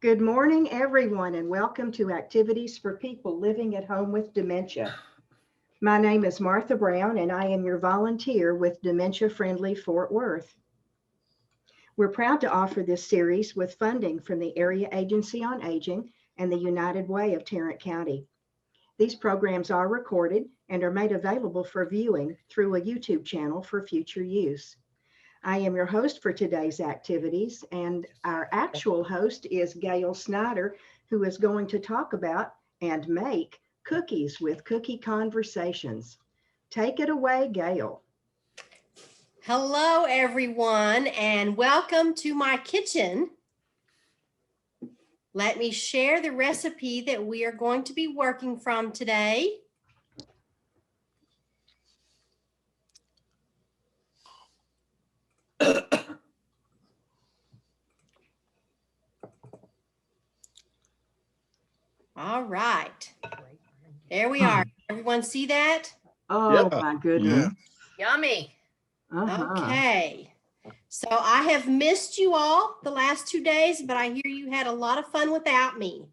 Good morning, everyone, and welcome to Activities for People Living at Home with Dementia. My name is Martha Brown, and I am your volunteer with Dementia Friendly Fort Worth. We're proud to offer this series with funding from the Area Agency on Aging and the United Way of Tarrant County. These programs are recorded and are made available for viewing through a YouTube channel for future use. I am your host for today's activities, and our actual host is Gail Snyder, who is going to talk about and make cookies with Cookie Conversations. Take it away, Gail. Hello, everyone, and welcome to my kitchen. Let me share the recipe that we are going to be working from today. All right, there we are. Everyone see that? Oh, my goodness. Yummy. Okay, so I have missed you all the last 2 days, but I hear you had a lot of fun without me.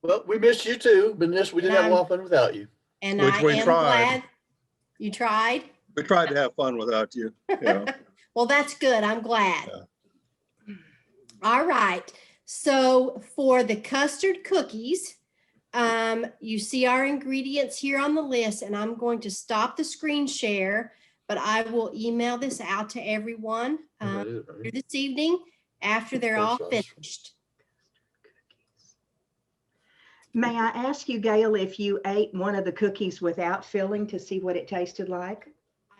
Well, we missed you too, but we did have a lot of fun without you. And Which we tried. Glad you tried. We tried to have fun without you. Yeah. Well, that's good. I'm glad. Yeah. All right. So for the custard cookies, you see our ingredients here on the list, and I'm going to stop the screen share, but I will email this out to everyone this evening after they're all finished. May I ask you, Gail, if you ate one of the cookies without filling to see what it tasted like?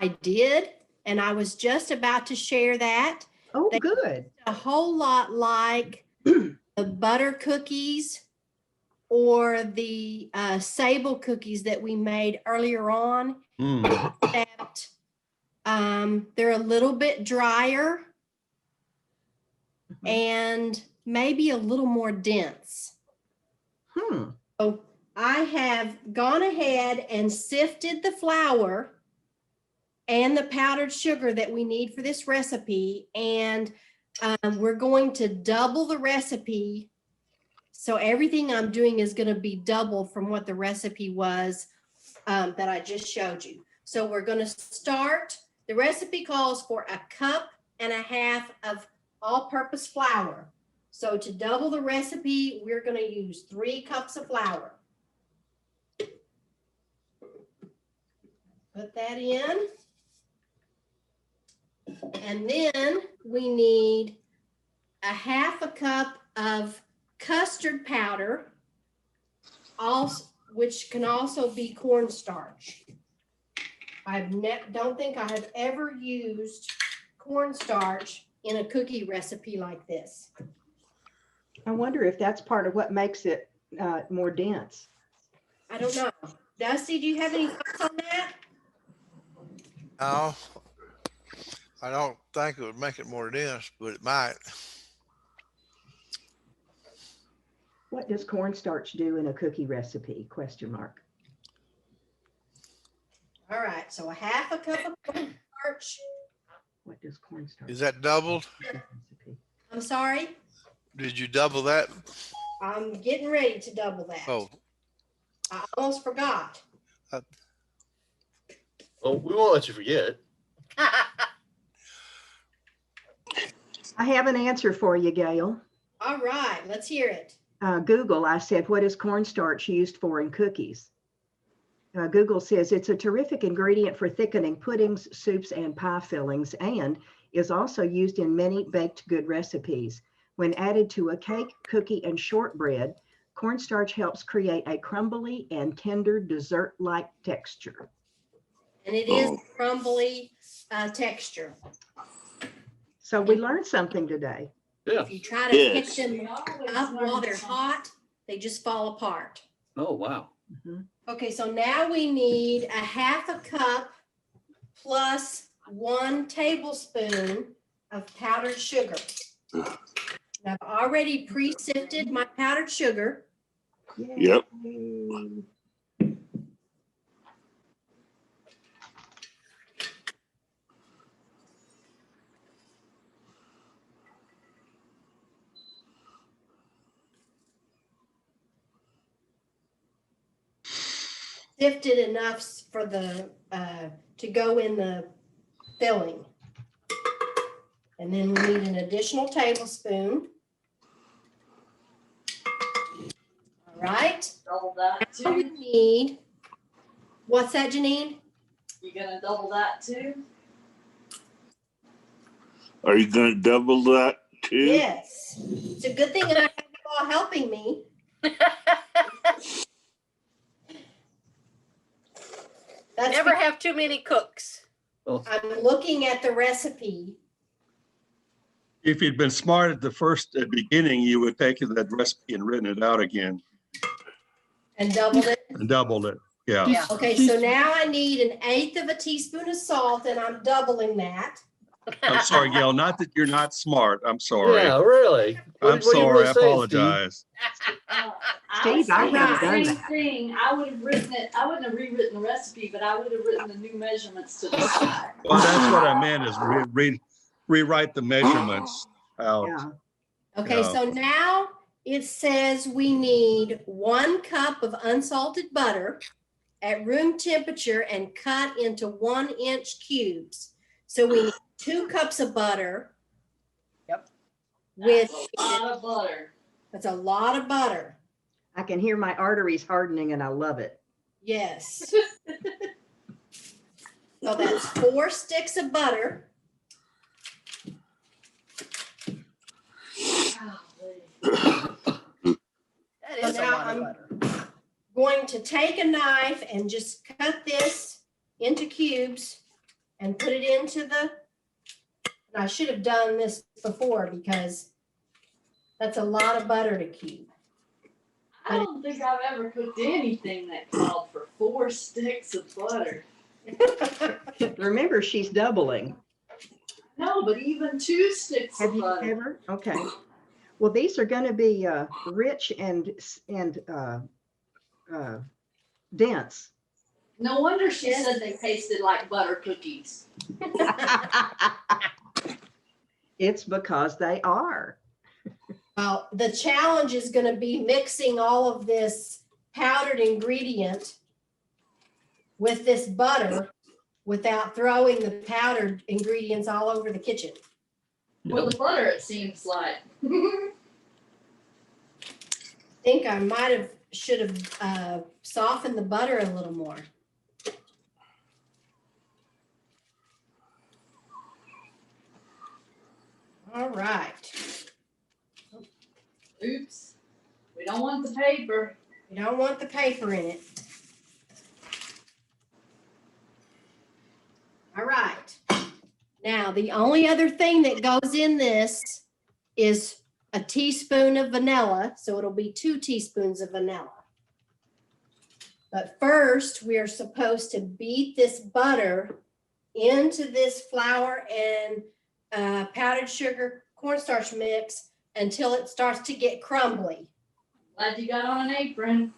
I did, and I was just about to share that. Oh, good. A whole lot like the butter cookies or the sable cookies that we made earlier on, except they're a little bit drier and maybe a little more dense. So I have gone ahead and sifted the flour and the powdered sugar that we need for this recipe, and we're going to double the recipe. So everything I'm doing is going to be double from what the recipe was that I just showed you. So we're going to start. The recipe calls for 1.5 cups of all-purpose flour. So to double the recipe, we're going to use 3 cups of flour. Put that in. And then we need 1/2 cup of custard powder, which can also be cornstarch. I don't think I have ever used cornstarch in a cookie recipe like this. I wonder if that's part of what makes it more dense. I don't know. Dusty, do you have any thoughts on that? No, I don't think it would make it more dense, but it might. What does cornstarch do in a cookie recipe? Question mark. All right, so 1/2 cup of cornstarch. What does cornstarch? Is that doubled? I'm sorry? Did you double that? I'm getting ready to double that. Oh. I almost forgot. Well, we won't let you forget. I have an answer for you, Gail. All right, let's hear it. Google, I said, what is cornstarch used for in cookies? Google says it's a terrific ingredient for thickening puddings, soups, and pie fillings, and is also used in many baked good recipes. When added to a cake, cookie, and shortbread, cornstarch helps create a crumbly and tender dessert-like texture. And it is crumbly texture. So we learned something today. Yeah. If you try to pick them up while they're hot, they just fall apart. Oh, wow. Okay, so now we need 1/2 cup plus 1 tablespoon of powdered sugar. I've already pre-sifted my powdered sugar. Yep. sifted enough for the to go in the filling. And then we need an additional tablespoon. All right. Double that Now we too? need, what's that, Janine? You gonna double that too? Are you gonna double that too? Yes. It's a good thing I have you all helping me. That's Never have too many cooks. I'm looking at the recipe. If you'd been smart at the beginning, you would take that recipe and written it out again And doubled it. and doubled it. Yeah. Yeah. Okay, so now I need 1/8 of a teaspoon of salt, and I'm doubling that. I'm sorry, Gail, not that you're not smart. I'm sorry. Yeah, really. I'm What are you sorry. really I saying, Steve? apologize. Steve, I saying haven't the done same that. thing. I would have written it, I wouldn't have rewritten the recipe, but I would have written the new measurements to the side. Well, that's what I meant is rewrite the measurements out. Yeah. Okay, Yeah. so now it says we need 1 cup of unsalted butter at room temperature and cut into 1-inch cubes. So we need 2 cups of butter. Yep. With, That's a lot of butter. that's a lot of butter. I can hear my arteries hardening and I love it. Yes. So that's 4 sticks of butter. That So is a now lot of I'm butter. going to take a knife and just cut this into cubes and put it into the, and I should have done this before because that's a lot of butter to cube. I don't think I've ever cooked anything that called for 4 sticks of butter. Remember, she's doubling. No, but even 2 sticks Have of you butter. ever? Okay. Well, these are going to be rich and dense. No wonder she Yes. said they tasted like butter cookies. It's because they are. Well, the challenge is going to be mixing all of this powdered ingredient with this butter without throwing the powdered ingredients all over the kitchen. Well, the butter, it seems like. I think I should have softened the butter a little more. All right. Oops. We don't want the paper. You don't want the paper in it. All right. Now, the only other thing that goes in this is a teaspoon of vanilla. So it'll be 2 teaspoons of vanilla. But first, we are supposed to beat this butter into this flour and powdered sugar cornstarch mix until it starts to get crumbly. Glad you got on an apron.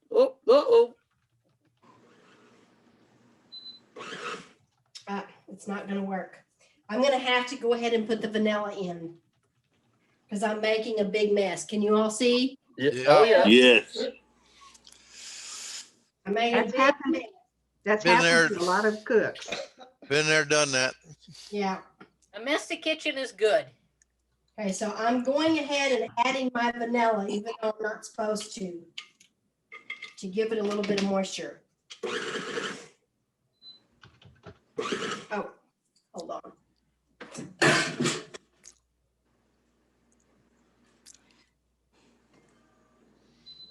Oh, uh-oh. It's not going to work. I'm going to have to go ahead and put the vanilla in because I'm making a big mess. Can you all see? Yeah. Yeah. Oh, yeah. Yes. I made a That's big happened. mess. That's Been happened there. to a lot of cooks. Been there, done that. Yeah. A messy kitchen is good. Okay, so I'm going ahead and adding my vanilla, even though I'm not supposed to give it a little bit of moisture. Oh, hold on.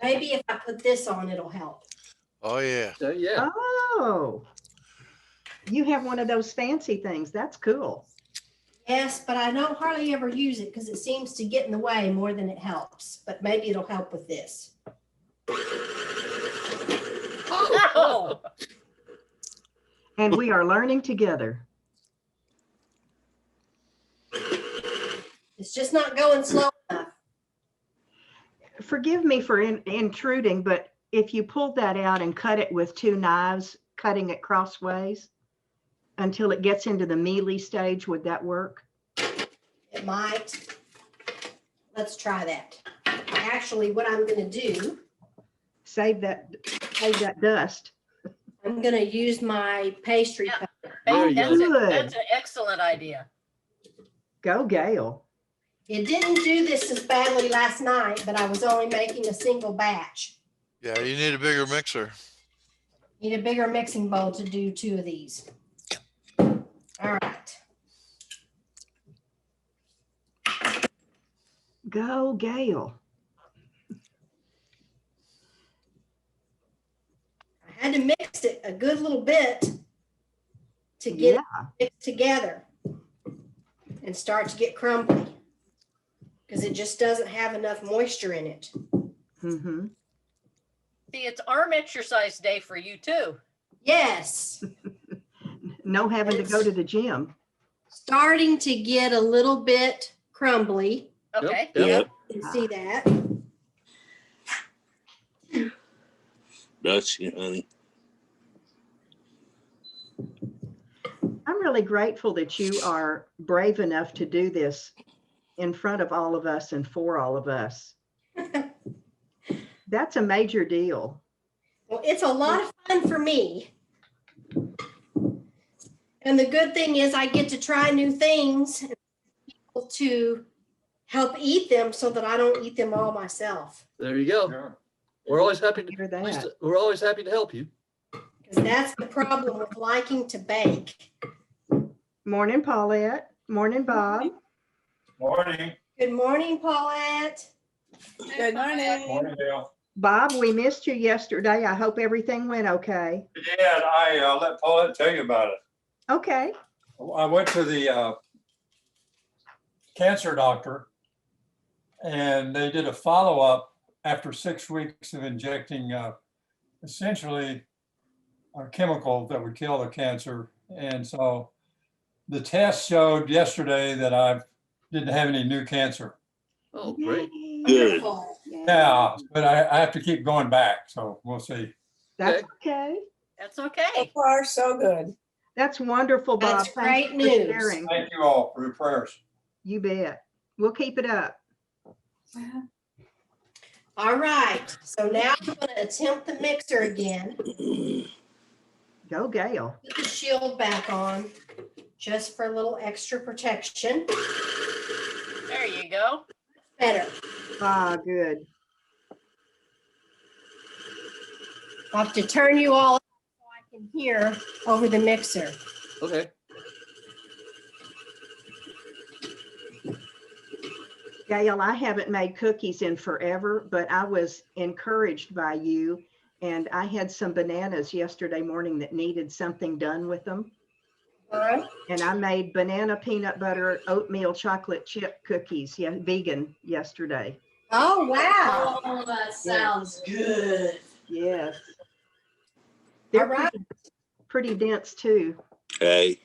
Maybe if I put this on, it'll help. Oh, yeah. Yeah. Oh, you have one of those fancy things. That's cool. Yes, but I don't hardly ever use it because it seems to get in the way more than it helps. But maybe it'll help with this. Oh, And we are learning together. It's just not going slow enough. Forgive me for intruding, but if you pulled that out and cut it with 2 knives, cutting it crossways until it gets into the mealy stage, would that work? It might. Let's try that. Actually, what I'm going to do. Save that dust. I'm gonna use my pastry Yeah. cutter. Oh, That's good. that's an excellent idea. Go, Gail. It didn't do this as badly last night, but I was only making a single batch. Yeah, you need a bigger mixer. Need a bigger mixing bowl to do 2 of these. All right. Go, Gail. I had to mix it a good little bit to get it mixed together and start to get crumbly because it just doesn't have enough moisture in it. Mm-hmm. See, it's arm exercise day for you too. Yes. No having to go to the gym. Starting to get a little bit crumbly. Okay. Yep. You can see that. Bless you, honey. I'm really grateful that you are brave enough to do this in front of all of us and for all of us. That's a major deal. Well, it's a lot of fun for me. And the good thing is I get to try new things and people to help eat them so that I don't eat them all myself. There you go. We're always happy to Hear that. we're always happy to help you. Because that's the problem with liking to bake. Morning, Paulette. Morning, Bob. Morning. Good morning, Paulette. Good morning. Morning, Dale. Bob, we missed you yesterday. I hope everything went okay. Yeah, and I let Paulette tell you about it. Okay. I went to the cancer doctor and they did a follow-up after 6 weeks of injecting essentially a chemical that would kill the cancer. And so the test showed yesterday that I didn't have any new cancer. Oh, great. Yay. Good. Wonderful. Yeah, but I have to keep going back, so we'll see. That's okay. That's So okay. far, so good. That's wonderful, Bob. That's Thanks great for news. sharing. Thank you all for your prayers. You bet. We'll keep it up. All right. So now I'm going to attempt the mixer again. Go, Gail. Put the shield back on just for a little extra protection. There you go. Better. Ah, good. I'll have to turn you all up so I can hear over the mixer. Okay. Gail, I haven't made cookies in forever, but I was encouraged by you. And I had some bananas yesterday morning that needed something done with them. And I made banana peanut butter oatmeal chocolate chip cookies, yeah, vegan yesterday. Oh, wow. Oh, that sounds good. Yes. They're All right. pretty dense too. Hey.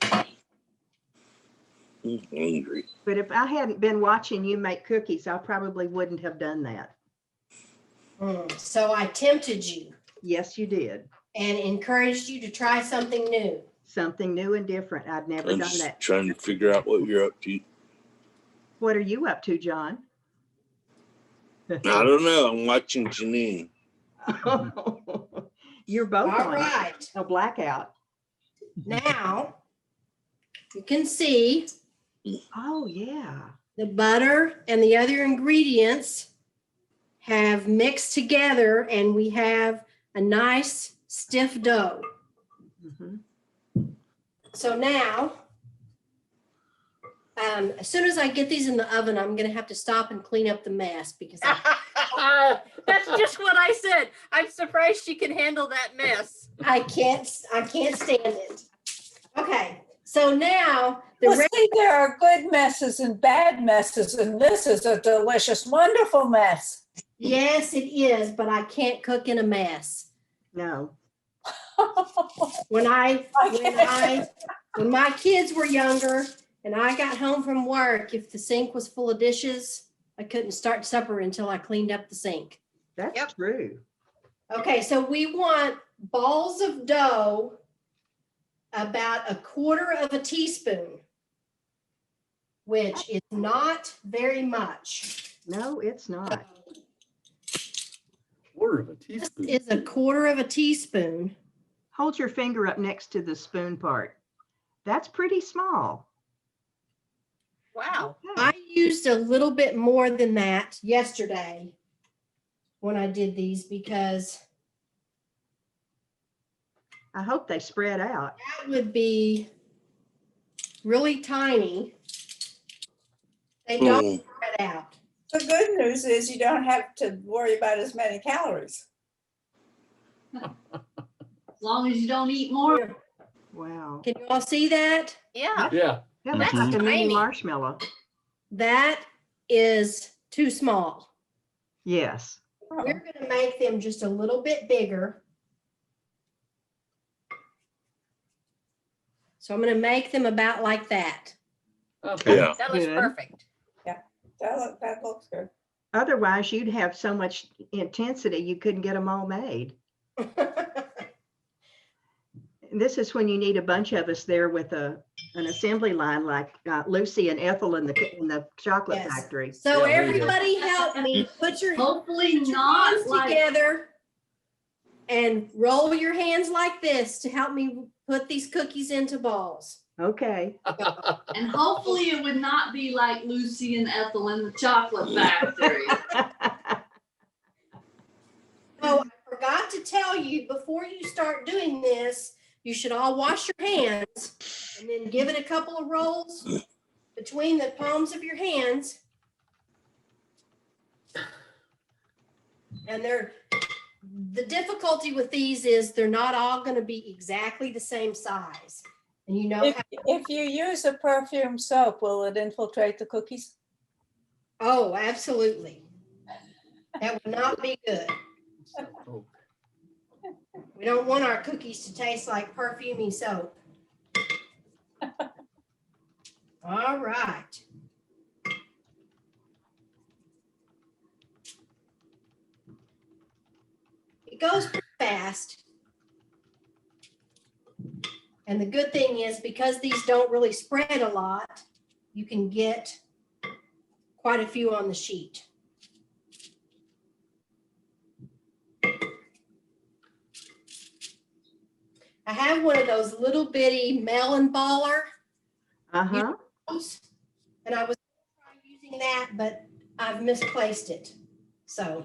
I'm hungry. But if I hadn't been watching you make cookies, I probably wouldn't have done that. So I tempted you Yes, you did. and encouraged you to try something new. Something new and different. I'd never I'm done just that. trying to figure out what you're up to. What are you up to, John? I don't know. I'm watching Janine. You're both All on right. a blackout. Now you can see Oh, yeah. the butter and the other ingredients have mixed together and we have a nice stiff dough. Mhm. So now, as soon as I get these in the oven, I'm going to have to stop and clean up the mess because That's just what I said. I'm surprised she can handle that mess. I can't stand it. Okay, so now the Well, see, there are good messes and bad messes, and this is a delicious, wonderful mess. yes, it is, but I can't cook in a mess. No. When my kids were younger and I got home from work, if the sink was full of dishes, I couldn't start supper until I cleaned up the sink. That's Yep. true. Okay, so we want balls of dough about 1/4 of a teaspoon, which is not very much. No, it's not. Quarter of a This teaspoon. is a quarter of a teaspoon. Hold your finger up next to the spoon part. That's pretty small. Wow. Okay. I used a little bit more than that yesterday when I did these because I hope they spread out. that would be really tiny. They don't spread out. The good news is you don't have to worry about as many calories. As long as you don't eat more. Wow. Can you all see that? Yeah. Yeah. That looks Mhm. like a mini Tiny. marshmallow. That is too small. Yes. We're going to make them just a little bit bigger. So I'm going to make them about like that. Okay. Yeah. That looks Good. perfect. That looks good. Otherwise, you'd have so much intensity, you couldn't get them all made. This is when you need a bunch of us there with an assembly line like Lucy and Ethel in the chocolate Yes. factory. So Yeah, there you go. everybody help me put your Hopefully hands not like. together and roll your hands like this to help me put these cookies into balls. Okay. And hopefully it would not be like Lucy and Ethel in the chocolate factory. Oh, I forgot to tell you, before you start doing this, you should all wash your hands and then give it a couple of rolls between the palms of your hands. And the difficulty with these is they're not all going to be exactly the same size. And you know, If you use a perfume soap, will it infiltrate the cookies? oh, absolutely. That would not be good. We don't want our cookies to taste like perfumey soap. All right. It goes pretty fast. And the good thing is, because these don't really spread a lot, you can get quite a few on the sheet. I have one of those little bitty melon baller, Uh-huh. and I was using that, but I've misplaced it. So,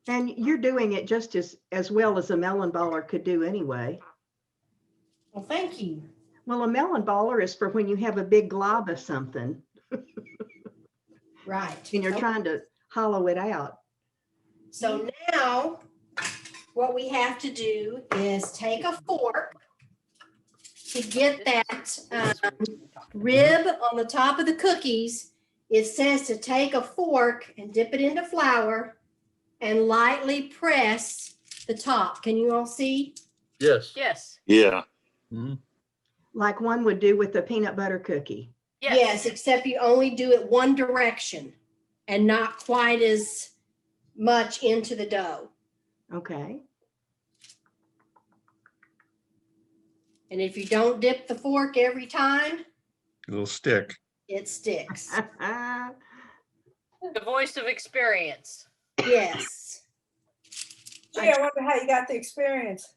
And you're doing it just as well as a melon baller could do anyway. well, thank you. Well, a melon baller is for when you have a big glob of something Right. and you're trying to hollow it out. So now what we have to do is take a fork to get that rib on the top of the cookies. It says to take a fork and dip it into flour and lightly press the top. Can you all see? Yes. Yes. Yeah. Like one would do with a peanut butter cookie. Yes, except you only do it one direction and not quite as much into the dough. Okay. And if you don't dip the fork every time, It'll stick. it sticks. The voice of experience. Yes. Gee, I wonder how you got the experience.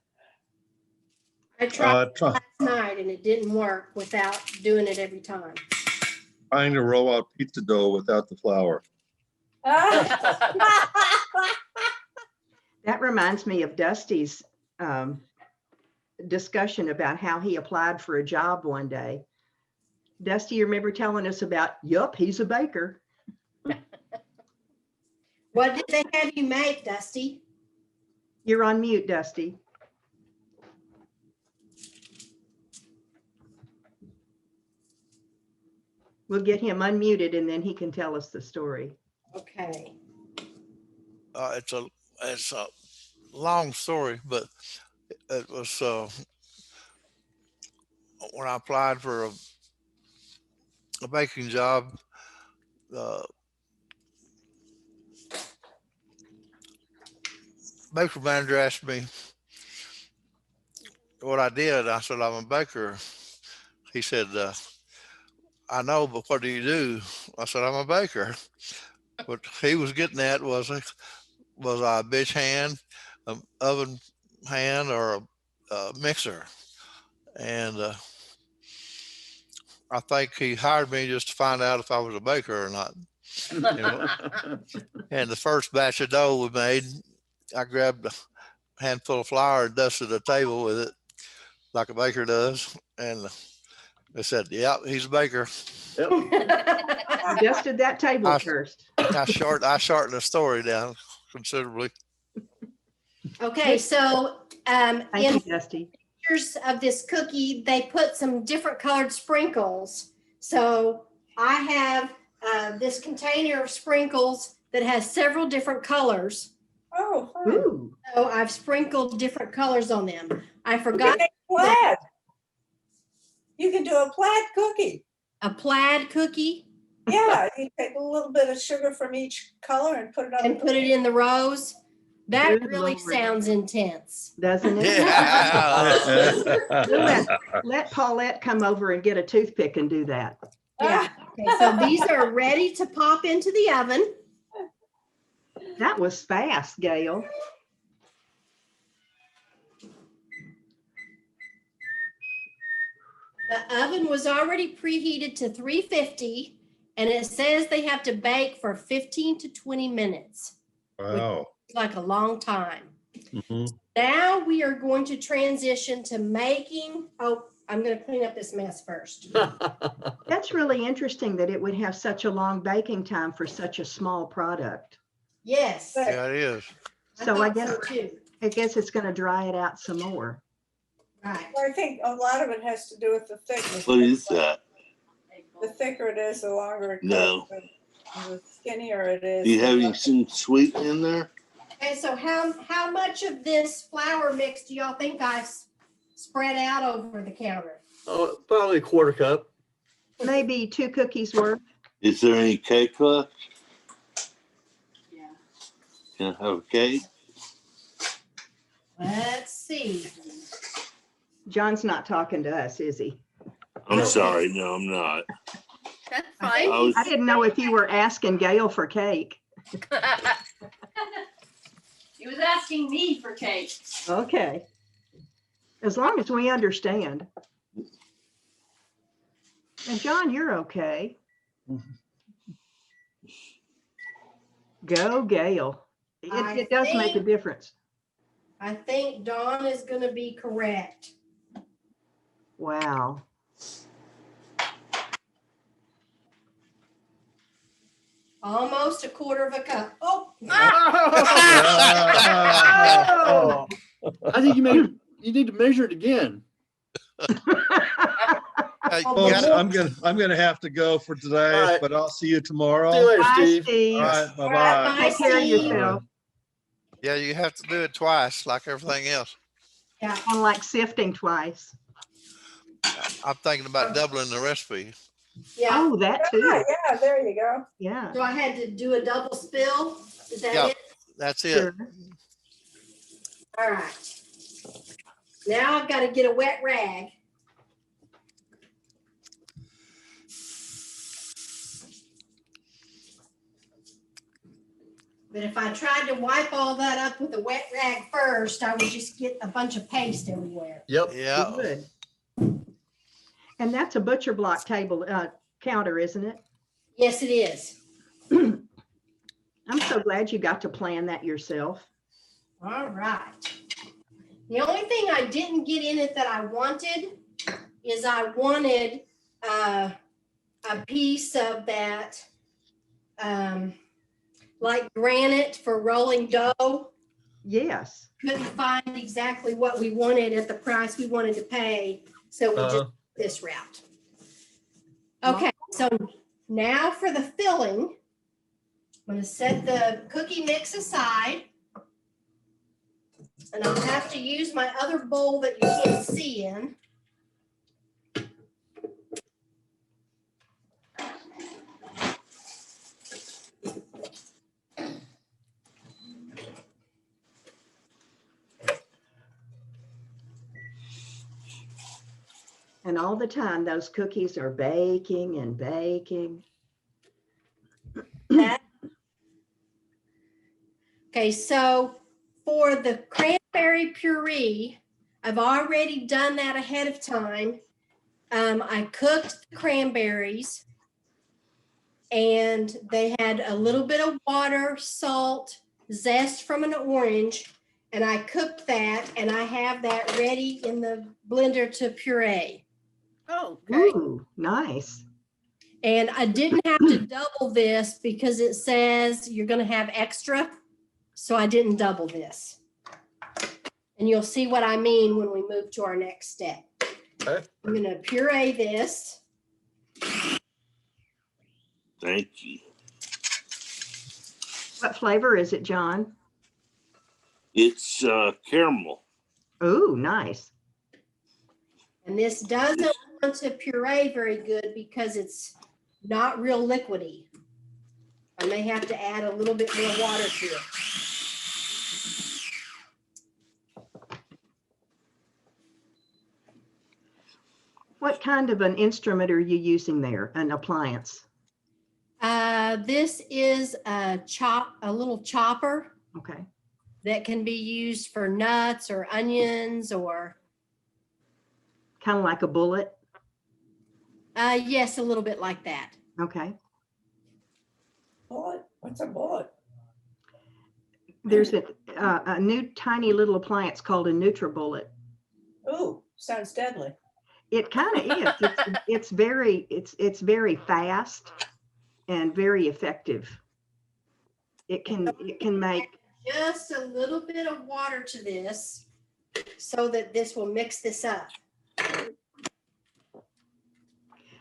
I tried Trying last night and it didn't work without doing it every time. to roll out pizza dough without the flour. That reminds me of Dusty's discussion about how he applied for a job one day. Dusty, you remember telling us about, yup, he's a baker. What did they have you make, Dusty? You're on mute, Dusty. We'll get him unmuted and then he can tell us the story. Okay. It's a long story, but it was when I applied for a baking job. Baker manager asked me what I did. I said, I'm a baker. He said, I know, but what do you do? I said, I'm a baker. What he was getting at was was a bitch hand, an oven hand, or a mixer. And I think he hired me just to find out if I was a baker or not. And the first batch of dough we made, I grabbed a handful of flour and dusted the table with it like a baker does. And they said, "Yeah, he's a baker." You dusted that table I- first. I shortened the story down considerably. Okay, so Thank in you, Dusty. pictures of this cookie, they put some different colored sprinkles. So I have this container of sprinkles that has several different colors. Oh, fun. Ooh, So I've sprinkled different colors on them. I You forgot can make plaid. You can do a plaid cookie. a plaid cookie Yeah, you take a little bit of sugar from each color and put it on. and put it in the rose. That Good really Lord. sounds intense. doesn't it? Yeah. Let Paulette come over and get a toothpick and do that. Yeah. Okay, so these are ready to pop into the oven. That was fast, Gail. The oven was already preheated to 350, and it says they have to bake for 15 to 20 minutes. Wow. It's like a long time. Mhm. Now we are going to transition to making, I'm going to clean up this mess first. That's really interesting that it would have such a long baking time for such a small product. Yes. Yeah, it is. So I guess, too. it's going to dry it out some more. Right. Well, I think a lot of it has to do with the thickness. What is that? The thicker it is, the longer it goes. No. The skinnier it is. Do you the have any less- some sweet in there? Okay, so how much of this flour mix do y'all think I spread out over the counter? Oh, probably a quarter cup. Maybe 2 cookies worth. Is there any cake left? Yeah. Can I have a cake? Let's see. John's not talking to us, is he? I'm sorry. No, I'm not. That's I fine. I was, I didn't know if you were asking Gail for cake. He was asking me for cake. Okay. As long as we understand. And John, you're okay. Go, Gail. It does make a difference. I think Dawn is going to be correct. Wow. Almost a quarter of a cup. Oh, Oh! I think you need to measure it again. You Folks, gotta- I'm gonna have to go for today, All right. but I'll see you tomorrow. See you later, Bye, Steve. Steve. All right, bye-bye. Bye, Take care of Steve. yourself. Yeah, you have to do it twice, like everything else. yeah. Kind of like sifting twice. I'm thinking about doubling the recipe. Yeah. Oh, that Yeah, too. yeah, there you go. Yeah. So I had to do a double spill. Is that Yeah. it? That's it. Sure. All right. Now I've got to get a wet rag. But if I tried to wipe all that up with a wet rag first, I would just get a bunch of paste everywhere. Yep. Yeah. Good. And that's a butcher block table counter, isn't it? Yes, it is. I'm so glad you got to plan that yourself. All right. The only thing I didn't get in it that I wanted is I wanted a piece of that like granite for rolling dough. Yes. Couldn't find exactly what we wanted at the price we wanted to pay, so we just this route. Okay, so now for the filling, I'm going to set the cookie mix aside. And I'll have to use my other bowl that you can't see in. And all the time, those cookies are baking and baking. That Okay, so for the cranberry puree, I've already done that ahead of time. I cooked the cranberries and they had a little bit of water, salt, zest from an orange, and I cooked that and I have that ready in the blender to puree. Oh, okay. Ooh, nice. And I didn't have to double this because it says you're going to have extra. So I didn't double this. And you'll see what I mean when we move to our next step. Okay. I'm going to puree this. Thank you. What flavor is it, John? It's caramel. Ooh, nice. And this doesn't want to puree very good because it's not real liquidy. I may have to add a little bit more water to it. What kind of an instrument are you using there? An appliance? This is a little chopper Okay. that can be used for nuts or onions or. Kind of like a bullet? Yes, a little bit like that. Okay. Bullet? What's a bullet? There's a new tiny little appliance called a NutriBullet. Ooh, sounds deadly. It kind of is. It's very fast and very effective. It can make Just a little bit of water to this so that this will mix this up.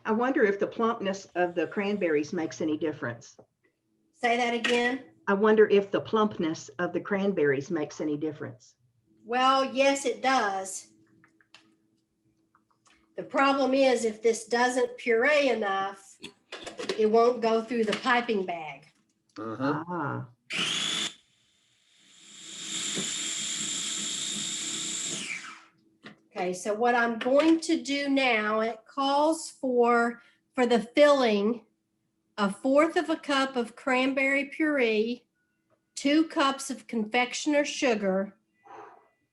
I wonder if the plumpness of the cranberries makes any difference. Say that again. I wonder if the plumpness of the cranberries makes any difference. Well, yes, it does. The problem is if this doesn't puree enough, it won't go through the piping bag. Uh-huh. Ah, Okay, so what I'm going to do now, it calls for the filling, 1/4 of a cup of cranberry puree, 2 cups of confectioner's sugar,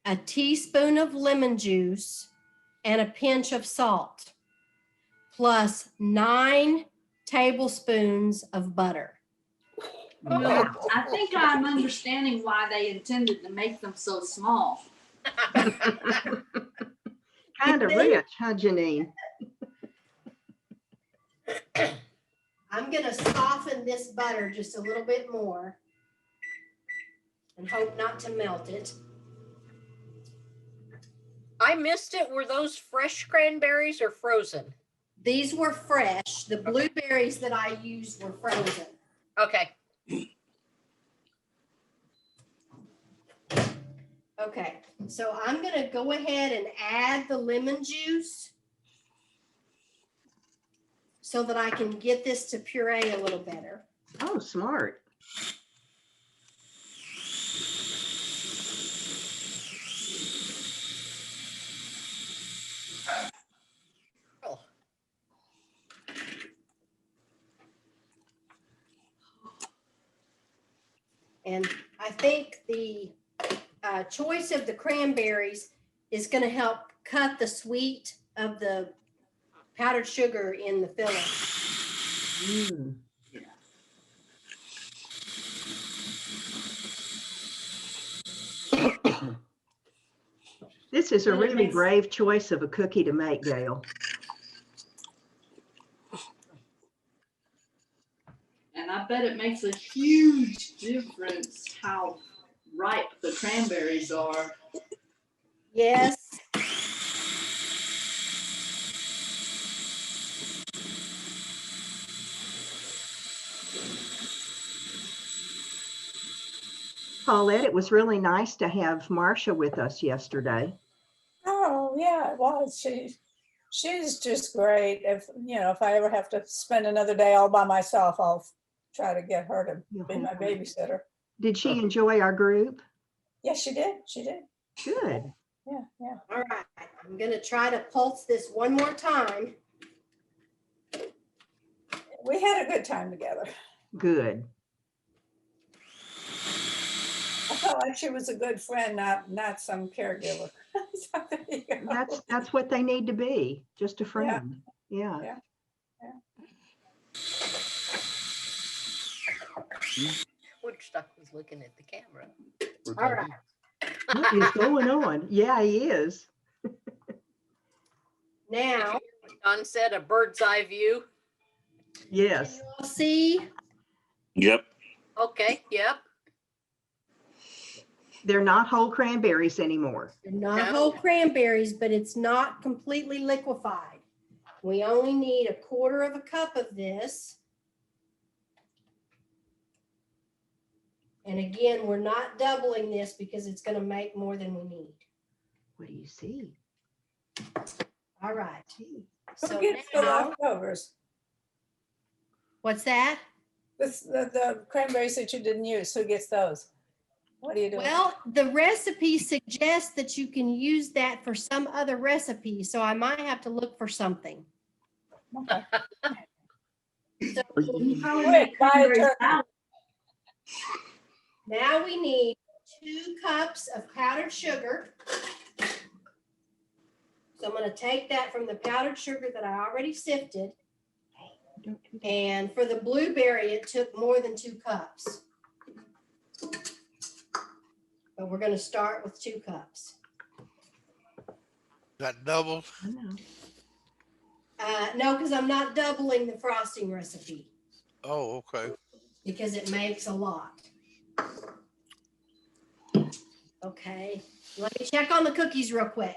a teaspoon of lemon juice, and a pinch of salt, plus 9 tablespoons of butter. Well, I think I'm understanding why they intended to make them so small. kind of rich, huh, Janine? I'm going to soften this butter just a little bit more and hope not to melt it. I missed it. Were those fresh cranberries or frozen? These were fresh. The blueberries that I used were frozen. Okay. Okay, so I'm going to go ahead and add the lemon juice so that I can get this to puree a little better. Oh, smart. And I think the choice of the cranberries is going to help cut the sweet of the powdered sugar in the filling. Mm. This is a really brave choice of a cookie to make, Gail. And I bet it makes a huge difference how ripe the cranberries are. Yes. Paulette, it was really nice to have Marcia with us yesterday. Oh, yeah, it was. She's just great. If I ever have to spend another day all by myself, I'll try to get her to be my babysitter. Did she enjoy our group? Yes, she did. She did. Good. Yeah. All right. I'm going to try to pulse this one more time. We had a good time together. Good. like she was a good friend, not some caregiver. So there you go. That's what they need to be, just a friend. Yeah. Yeah. Woodstock was looking at the camera. All right. What is going on? Yeah, he is. Now, Don said a bird's eye view. Yes. you all see, Yep. Okay, yep. They're not whole cranberries anymore. they're not No. whole cranberries, but it's not completely liquefied. We only need 1/4 cup of this. And again, we're not doubling this because it's going to make more than we need. What do you see? All right. Who So gets the now, leftovers? what's that? The cranberries that you didn't use, who gets those? What do you do? Well, the recipe suggests that you can use that for some other recipe, so I might have to look for something. Okay. So You probably Wait, make buy a cranberry turkey. salad. now we need 2 cups of powdered sugar. So I'm going to take that from the powdered sugar that I already sifted. Don't do that. And for the blueberry, it took more than 2 cups. But we're going to start with 2 cups. That doubled. I know. No, because I'm not doubling the frosting recipe Oh, okay. because it makes a lot. Okay, let me check on the cookies real quick.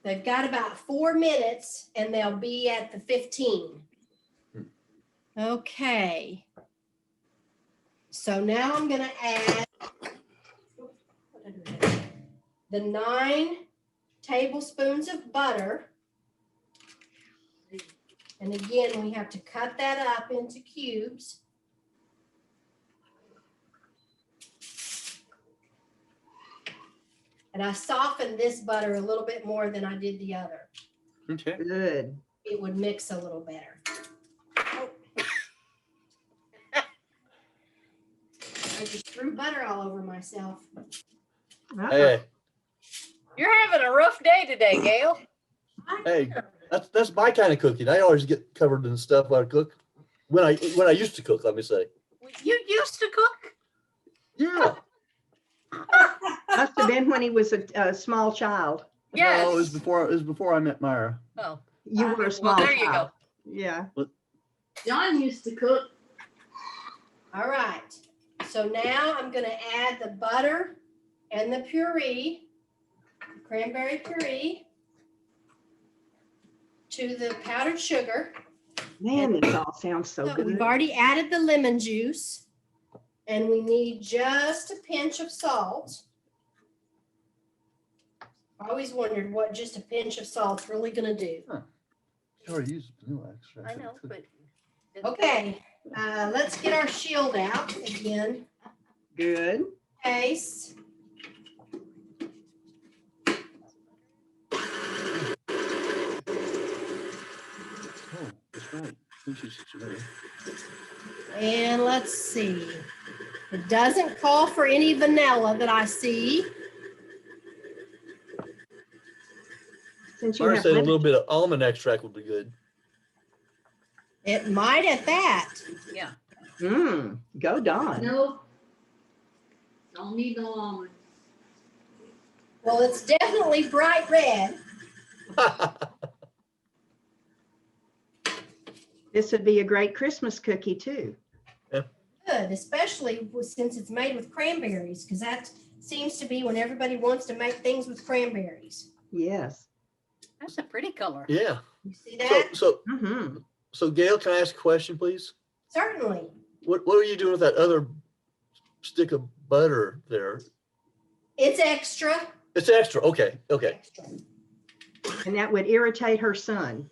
They've got about 4 minutes and they'll be at the 15. Okay. So now I'm gonna add the 9 tablespoons of butter. And again, we have to cut that up into cubes. And I softened this butter a little bit more than I did the other. Okay. Good. It would mix a little better. I just threw butter all over myself. Uh-oh. Hey, You're having a rough day today, Gail. hey, that's my kind of cooking. I always get covered in stuff when I cook. When I used to cook, let me say. You used to cook? Yeah. Must have been when he was a small child. Yes. No, it was before I met Myra. Oh, You were a well, small there you child. go. Yeah. John used to cook. All right. So now I'm going to add the butter and the puree, cranberry puree, to the powdered sugar. Man, this all sounds so So good. we've already added the lemon juice, and we need just a pinch of salt. I always wondered what just a pinch of salt's really going to do. You already used vanilla extract. I know, but. Okay, let's get our shield out again. Good. Case. Oh, that's right. This is today. And let's see. It doesn't call for any vanilla that I see. Since you Myra have said a lemon- little bit of almond extract would be good. It might at that. Yeah. Go Don. No. Don't need no almond. Well, it's definitely bright red. This would be a great Christmas cookie too. Good, especially since it's made with cranberries, because that seems to be when everybody wants to make things with cranberries. Yes. That's a pretty color. Yeah. You see that? So Gail, can I ask a question, please? Certainly. What are you doing with that other stick of butter there? It's extra. It's extra. Okay. Okay. Extra. And that would irritate her son.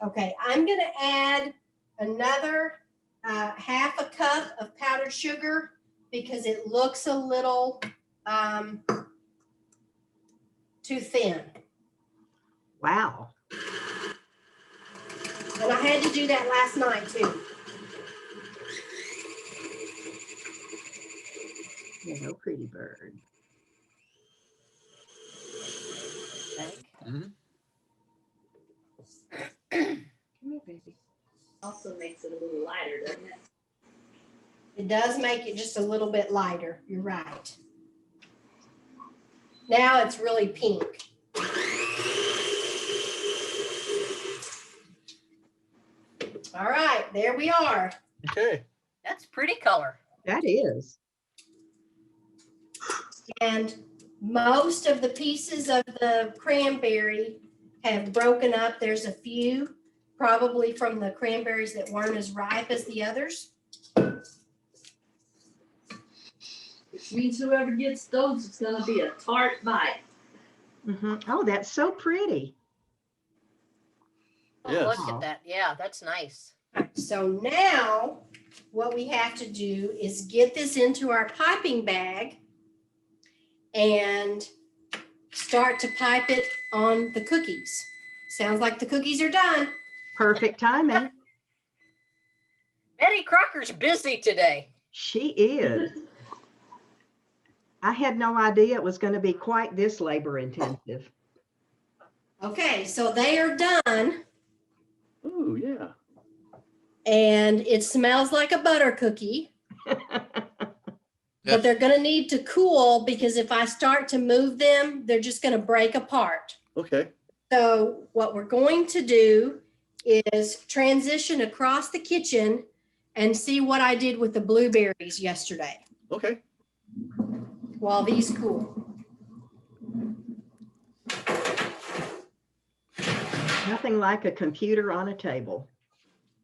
Okay, I'm going to add another half a cup of powdered sugar because it looks a little too thin. Wow. And I had to do that last night too. Hello, pretty bird. Mhm. Come here, baby. Also makes it a little lighter, doesn't it? It does make it just a little bit lighter. You're right. Now it's really pink. All right, there we are. Okay. That's pretty color. That is. And most of the pieces of the cranberry have broken up. There's a few, probably from the cranberries that weren't as ripe as the others. Which means whoever gets those, it's gonna be a tart bite. Oh, that's so pretty. Oh, Yes. look at that. Yeah, that's nice. So now what we have to do is get this into our piping bag and start to pipe it on the cookies. Sounds like the cookies are done. Perfect timing. Betty Crocker's busy today. She is. I had no idea it was going to be quite this labor intensive. Okay, so they are done Oh, yeah. and it smells like a butter cookie. But they're going to need to cool because if I start to move them, they're just going to break apart. Okay. So what we're going to do is transition across the kitchen and see what I did with the blueberries yesterday Okay. while these cool. Nothing like a computer on a table.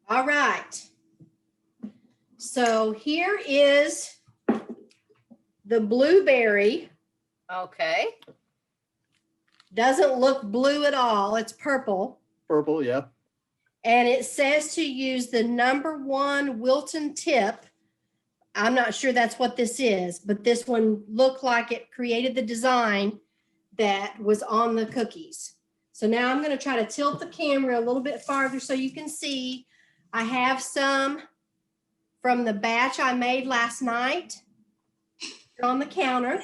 All right. So here is the blueberry. Okay. Doesn't look blue at all. It's purple. Purple, yeah. And it says to use the #1 Wilton tip. I'm not sure that's what this is, but this one looked like it created the design that was on the cookies. So now I'm going to try to tilt the camera a little bit farther so you can see. I have some from the batch I made last night on the counter.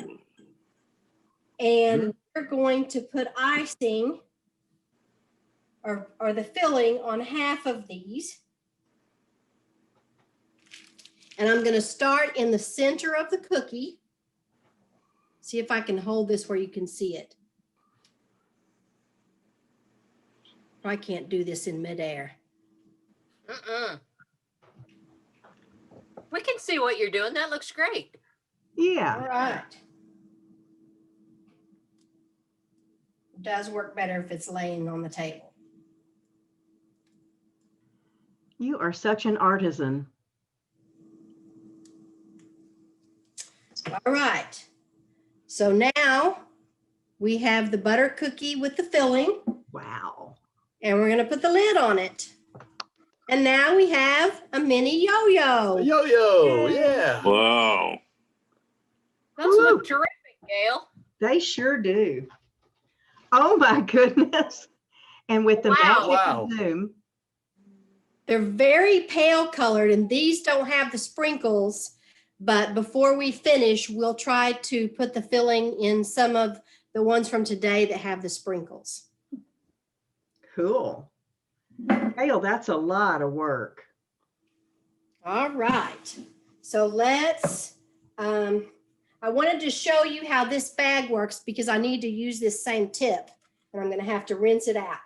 And we're going to put icing or the filling on half of these. And I'm going to start in the center of the cookie. See if I can hold this where you can see it. I can't do this in midair. We can see what you're doing. That looks great. Yeah. All right. It does work better if it's laying on the table. You are such an artisan. All right. So now we have the butter cookie with the filling. Wow. And we're going to put the lid on it. And now we have a mini yo-yo. Yo-yo, yeah. Wow. Those look terrific, Gail. They sure do. Oh my goodness. And with the magic Wow. of Zoom. They're very pale colored and these don't have the sprinkles, but before we finish, we'll try to put the filling in some of the ones from today that have the sprinkles. Cool. Gail, that's a lot of work. All right. So let's, I wanted to show you how this bag works because I need to use this same tip and I'm going to have to rinse it out.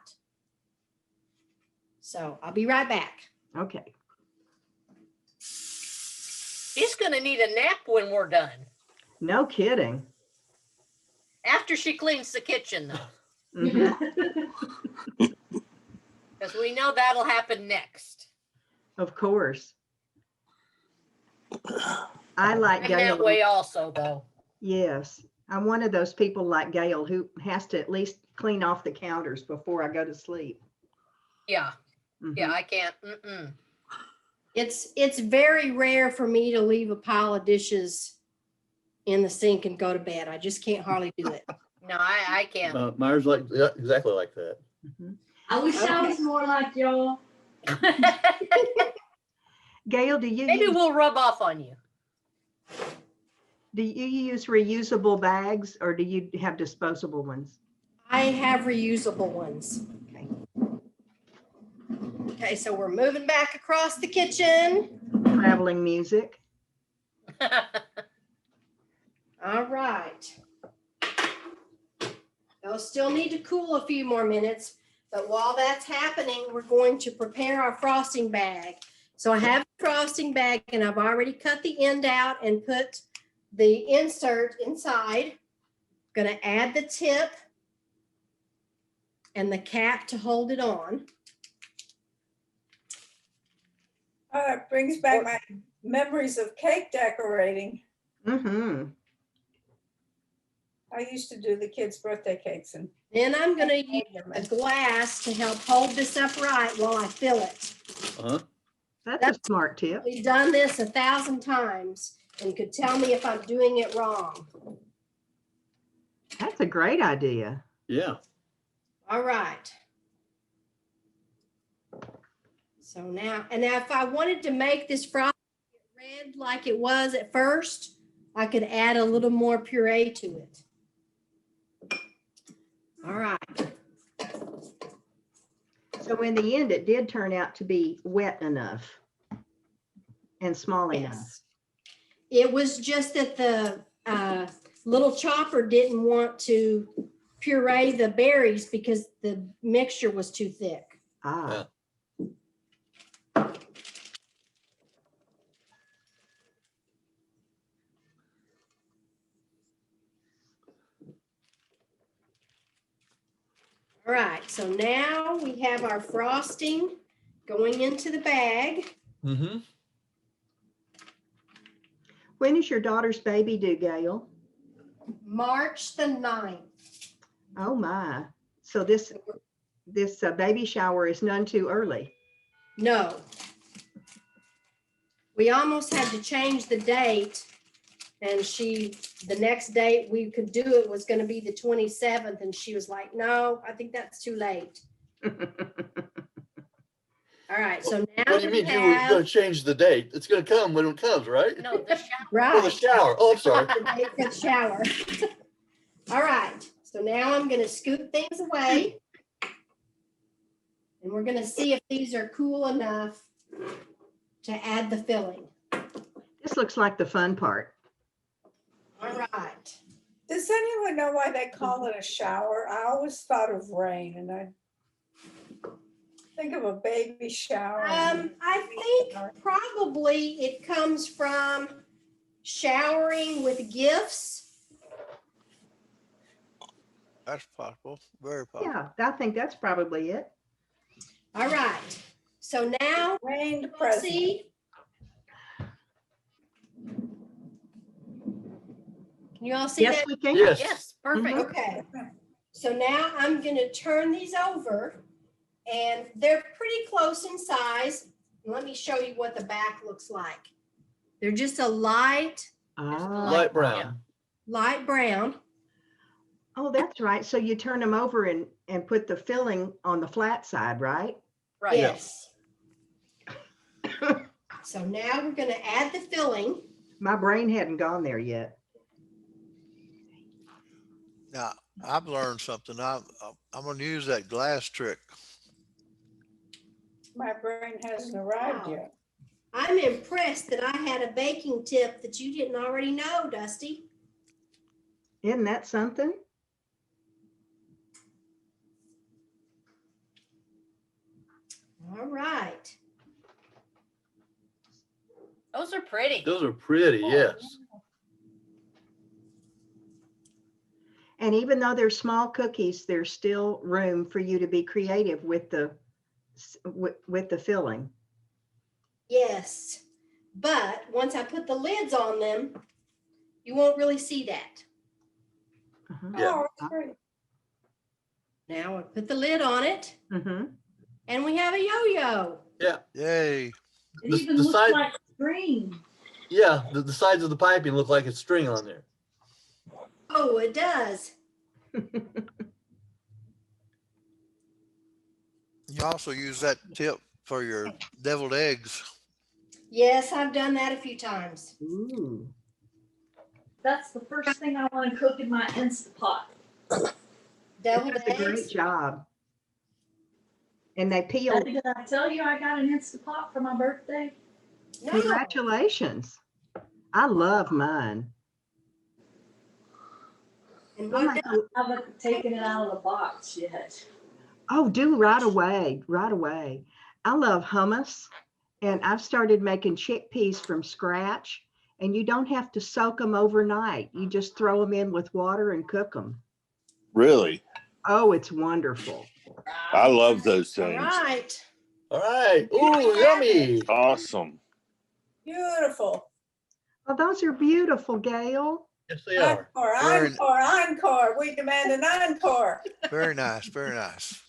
So I'll be right back. Okay. She's going to need a nap when we're done. No kidding. After she cleans the kitchen, though. Mhm. Because we know that'll happen next. Of course. I like I'm Gail. that way also, though. Yes. I'm one of those people like Gail who has to at least clean off the counters before I go to sleep. Yeah. Mhm. Yeah, I can't. It's very rare for me to leave a pile of dishes in the sink and go to bed. I just can't hardly do it. No, I can't. Myers like, yeah, exactly like that. I wish I was more like y'all. Gail, do you Maybe use, we'll rub off on you. reusable bags or do you have disposable ones? I have reusable ones. Okay. Okay, so we're moving back across the kitchen. Traveling music. All right. They'll still need to cool a few more minutes, but while that's happening, we're going to prepare our frosting bag. So I have a frosting bag and I've already cut the end out and put the insert inside. Going to add the tip and the cap to hold it on. It brings back my memories of cake decorating. Mm-hmm. I used to do the kids' birthday cakes and Then I'm going to use a glass to help hold this upright while I fill it. Uh-huh. That's a smart tip. We've done this 1,000 times and could tell me if I'm doing it wrong. That's a great idea. Yeah. All right. So now, and now if I wanted to make this frosting red like it was at first, I could add a little more puree to it. All right. So in the end, it did turn out to be wet enough and small enough. Yes. It was just that the little chopper didn't want to puree the berries because the mixture was too thick. Ah. All right, so now we have our frosting going into the bag. Mm-hmm. When is your daughter's baby due, Gail? March the 9th. Oh my. So this baby shower is none too early. No. We almost had to change the date, and the next date we could do it was going to be the 27th, and she was like, no, I think that's too late. All right, so now What do you mean you were going to change the date? It's going to come when it comes, right? No, the shower. Right. Oh, the shower. Oh, I'm sorry. The shower. All right, so now I'm going to scoop things away, and we're going to see if these are cool enough to add the filling. This looks like the fun part. All right. does anyone know why they call it a shower? I always thought of rain and I think of a baby shower. I think probably it comes from showering with gifts. That's possible. Very possible. Yeah, I think that's probably it. All right. So now, Rained we'll present. see. Can you all see Yes, that? we can. Yes. Yes, perfect. Okay. So now I'm going to turn these over, and they're pretty close in size. Let me show you what the back looks like. They're just a light Ah. Light brown. brown. Oh, that's right. So you turn them over and put the filling on the flat side, right? Right. Yes. So now we're going to add the filling. My brain hadn't gone there yet. Now, I've learned something. I'm going to use that glass trick. My brain hasn't arrived Wow. yet. I'm impressed that I had a baking tip that you didn't already know, Dusty. Isn't that something? All right. Those are pretty. Those are pretty, yes. And even though they're small cookies, there's still room for you to be creative with the filling. Yes. But once I put the lids on them, you won't really see that. Uh-huh. Yeah. Oh, it's great. Now I put the lid on it, Mm-hmm. and we have a yo-yo. Yeah. Yay. It The- even the looks side- like string. Yeah, the sides of the piping look like it's string on there. Oh, it does. You also use that tip for your deviled eggs. Yes, I've done that a few times. Ooh. That's the first thing I want to cook in my Instapot. Deviled That's a great eggs. job. And they peel. Did I tell you I got an Instapot for my birthday? No. Congratulations. I love mine. And I'm what like, I haven't taken it out of the box yet. oh, do right away, right away. I love hummus, and I've started making chickpeas from scratch, and you don't have to soak them overnight. You just throw them in with water and cook them. Really? Oh, it's wonderful. I love those all things. right. All right. Ooh, yummy. Awesome. Beautiful. Oh, those are beautiful, Gail. Yes, they are. Encore, Very- encore, encore. We demand an encore. Very nice, very nice.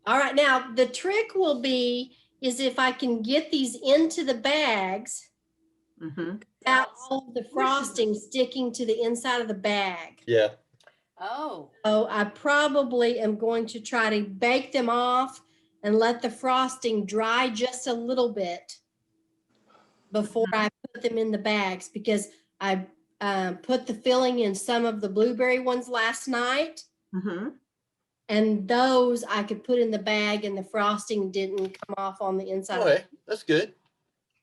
All right. Now the trick will be is if I can get these into the bags Mm-hmm. without all of the frosting sticking to the inside of the bag. Yeah. Oh, So I probably am going to try to bake them off and let the frosting dry just a little bit before I put them in the bags, because I put the filling in some of the blueberry ones last night, Mm-hmm. and those I could put in the bag and the frosting didn't come off on the inside. Okay, that's good.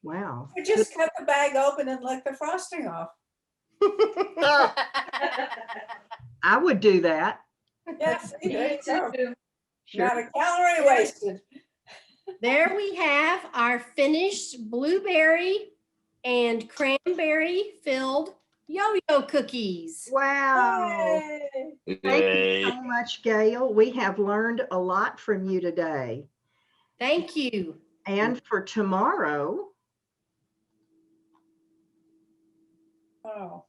Wow. We just cut the bag open and let the frosting off. Ah, I would do that. Yes, Me there you go. too. Not a calorie wasted. There we have our finished blueberry and cranberry filled yo-yo cookies. Wow. Yay. Thank you Yay. so much, Gail. We have learned a lot from you today. Thank you. And for tomorrow, Oh.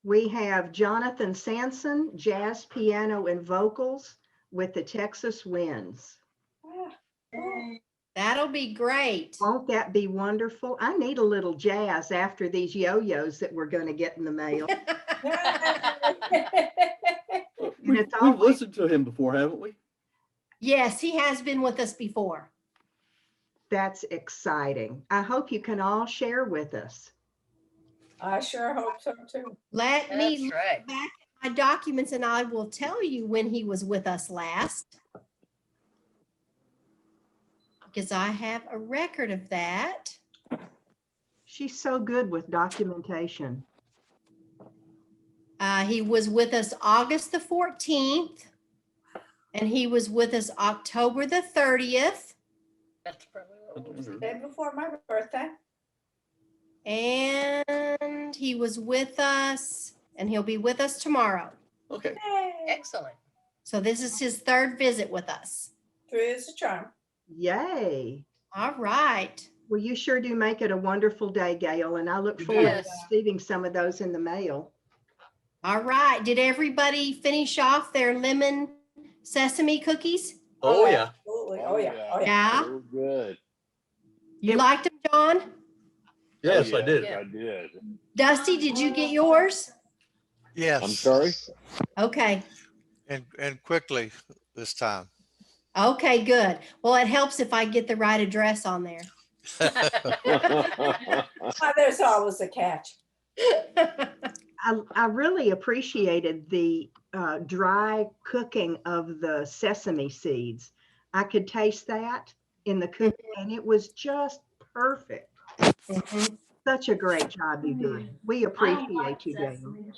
we have Jonathan Sanson, jazz, piano, and vocals with the Texas Winds. Ah, cool. That'll be great. Won't that be wonderful? I need a little jazz after these yo-yos that we're going to get in the mail. And it's We've always, listened to him before, haven't we? Yes, he has been with us before. that's exciting. I hope you can all share with us. I sure hope so too. Let me that's look right. back at my documents and I will tell you when he was with us last. Because I have a record of that. She's so good with documentation. He was with us August the 14th, and he was with us October the 30th, That's probably what it was. Day before my birthday. and he was with us, and he'll be with us tomorrow. Okay. Yay. Excellent. So this is his third visit with us. Three is a charm. Yay. All right. Well, you sure do make it a wonderful day, Gail, and I look forward Yes. to receiving some of those in the mail. All right. Did everybody finish off their lemon sesame cookies? Oh, yeah. Absolutely. Oh, yeah. Oh, yeah. Yeah. Real good. You liked them, John? Yes, Oh, I did. I did. Dusty, did you get yours? Yes. I'm sorry. Okay. And quickly this time. Okay, good. Well, it helps if I get the right address on there. Oh, there's always a catch. I really appreciated the dry cooking of the sesame seeds. I could taste that in the cooking, and it was just perfect. Mhm. Such a great job you did. We I don't like appreciate you, Gail. sesame.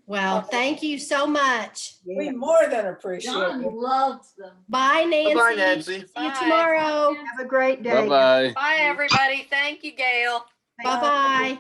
Well, thank you so much. We Yeah. more than appreciate John it. loves them. Bye, Nancy. Bye-bye, Nancy. See you Bye. tomorrow. Have a great day. Bye-bye. Bye, everybody. Thank you, Gail. Bye-bye.